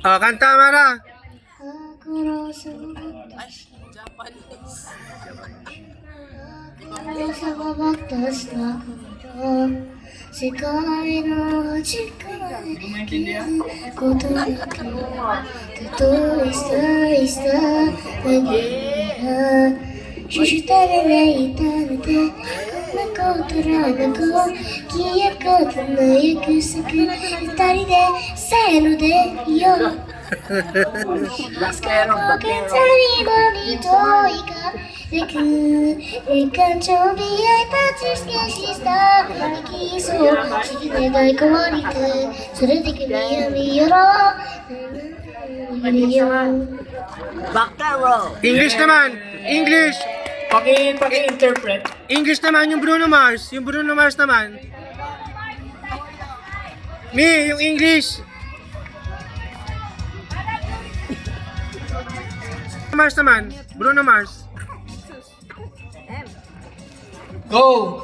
Oh, kanta, Mara. Sa babatas na gulo, sekay no hachikay, koto na to ista, nagihira, shishitara na itanate, nakotora nako, kiyakota na yakusaku, itari de, seno de, yo. Maskara ko kentari mo nito ika,感情悲哀たち少しした生きそうしきれない変わりてそれで君は見よろEnglish naman. English. Paki-interpret. English naman yung Bruno Mars. Yung Bruno Mars naman. Mi, yung English. Mars naman. Bruno Mars. Go!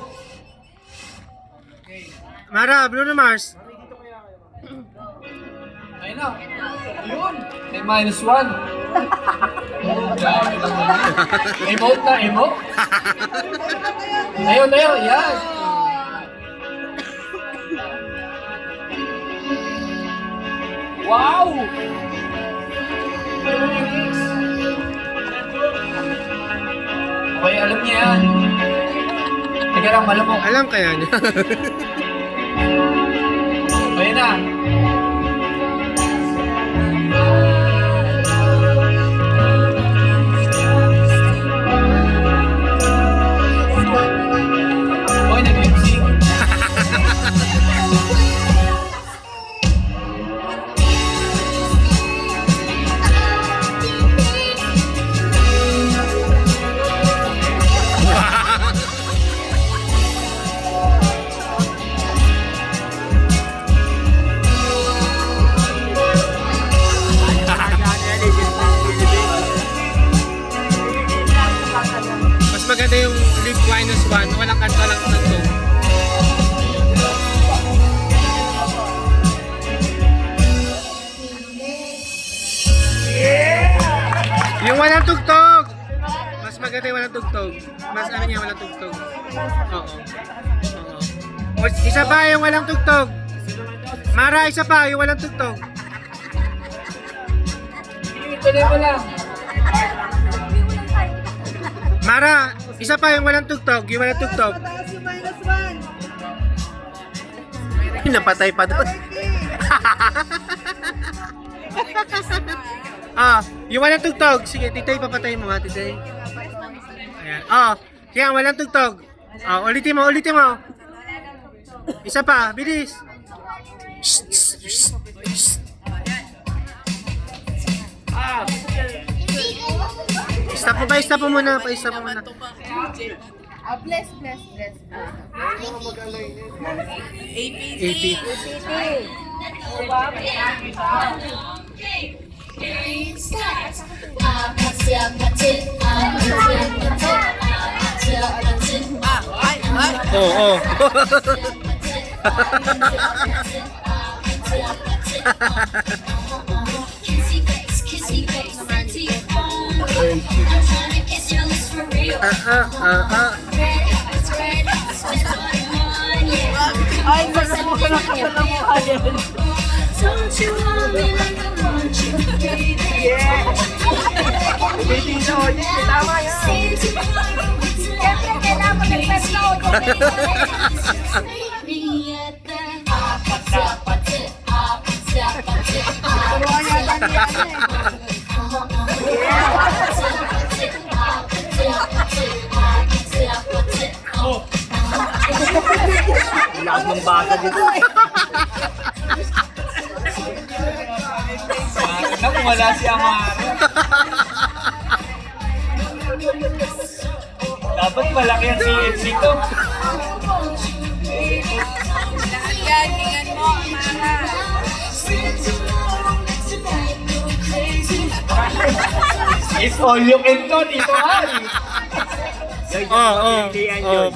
Mara, Bruno Mars. Ayun na. Yun. May -1. Grabe naman. Emote na, emote. Ayun, yan. Wow! Okay, alam niya yan. Teka lang, malamok. Alam kaya niya. Ayun na. Oy, nag-music. Mas maganda yung Live -1. Walang kanta lang tanto. Yung walang tugtog. Mas maganda yung walang tugtog. Mas ano niya walang tugtog. Oo. O, isa pa yung walang tugtog. Mara, isa pa yung walang tugtog. Tuloy mo lang. Mara, isa pa yung walang tugtog. Yung walang tugtog. Napatay pa doon. Yung walang tugtog. Sige, titay, papatay mo ha, titay. Ayan. Kaya walang tugtog. Ulitin mo, ulitin mo. Isa pa, bilis. Stop mo pa, stop mo muna. Pa-stop mo muna. Bless. AP. Oo. Ay, sarap mo lang ka pala mukha yan. Yeah! Ulitin na o, tama yan. Siyempre, kailangan mo nag-press na o. Turuan yata niya Lakas ng bata dito. Alam mo, wala si Amaro. Dapat malaki ang CFC to. Yan, tingnan mo, Mara. It's all you can do dito, Ari.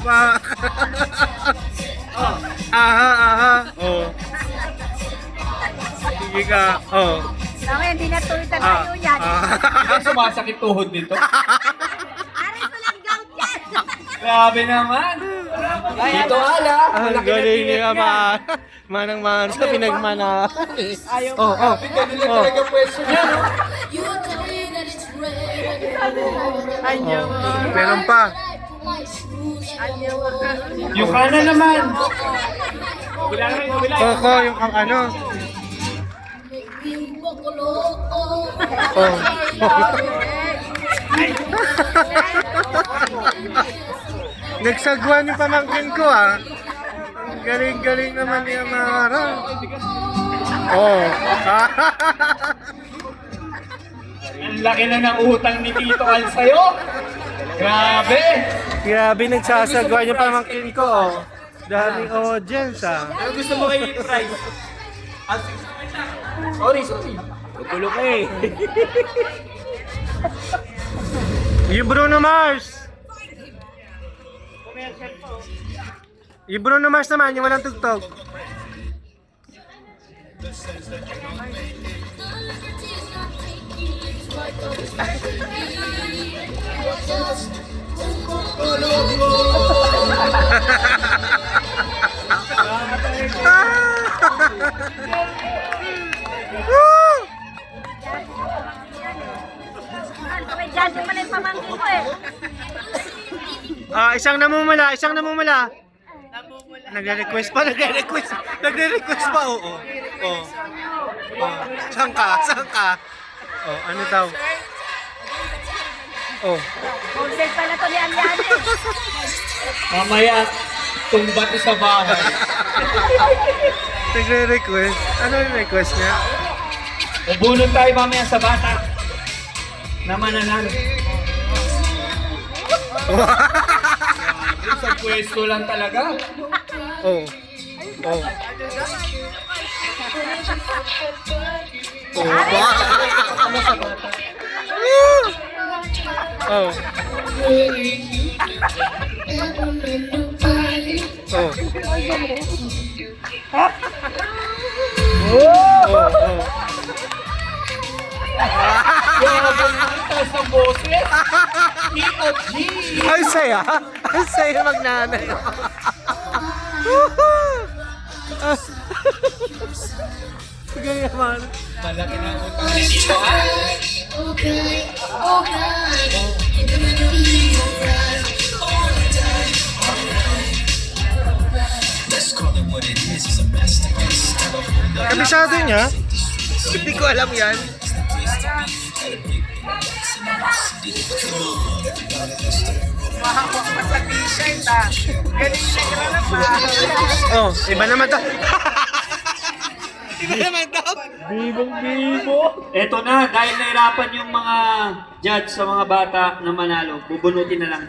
Pa. Aha. Sige ka. Mamaya, hindi na tuloy tayo yan. Hindi sumasakit tuhod nito. Aris mo lang gout yan. Grabe naman. Dito ala. Ang galing niya, manang-man sa pinagmana. Oh, oh, Ganun lang talaga pwesto niya, no? Meron pa. Yung kanan naman. Coco, yung ang ano. Oh. Nagsagwan yung pamangkin ko ah. Ang galing-galing naman ni Amara. Oh. Ang laki na ng utang ni Tito Al sa'yo. Grabe. Grabe nagsasagwan yung pamangkin ko oh. Daming audience ah. Ano gusto mo kay Price? Sorry. Gulo ka eh. Yung Bruno Mars. Yung Bruno Mars naman, yung walang tugtog. May judge pa na yung pamangkin ko eh. Isang namumula. Nagre-request pa. Nagre-request pa, oo. Oo. Oh. Saan ka? Oh, ano daw? Oh. Consent pa na to ni Aliane. Mamaya, tumbat sa bahay. Nagre-request. Ano yung request niya? Ubunod tayo mamaya sa bata. Na mananalo. Sa pwesto lang talaga. Oh. Oh. Oh. Oh. Oh. Oh. Oh. Grabe naman taas ng boses. T.O.G. Ang saya. Ang saya magnanay. Sige naman. Malaki na ang utang ni Tito Al. Kabisado niya? Hindi ko alam yan. Oh, iba naman to. Iba naman to. Bibong-bibo. Eto na, dahil nahirapan yung mga judge sa mga bata na manalo, bubunutin na lang.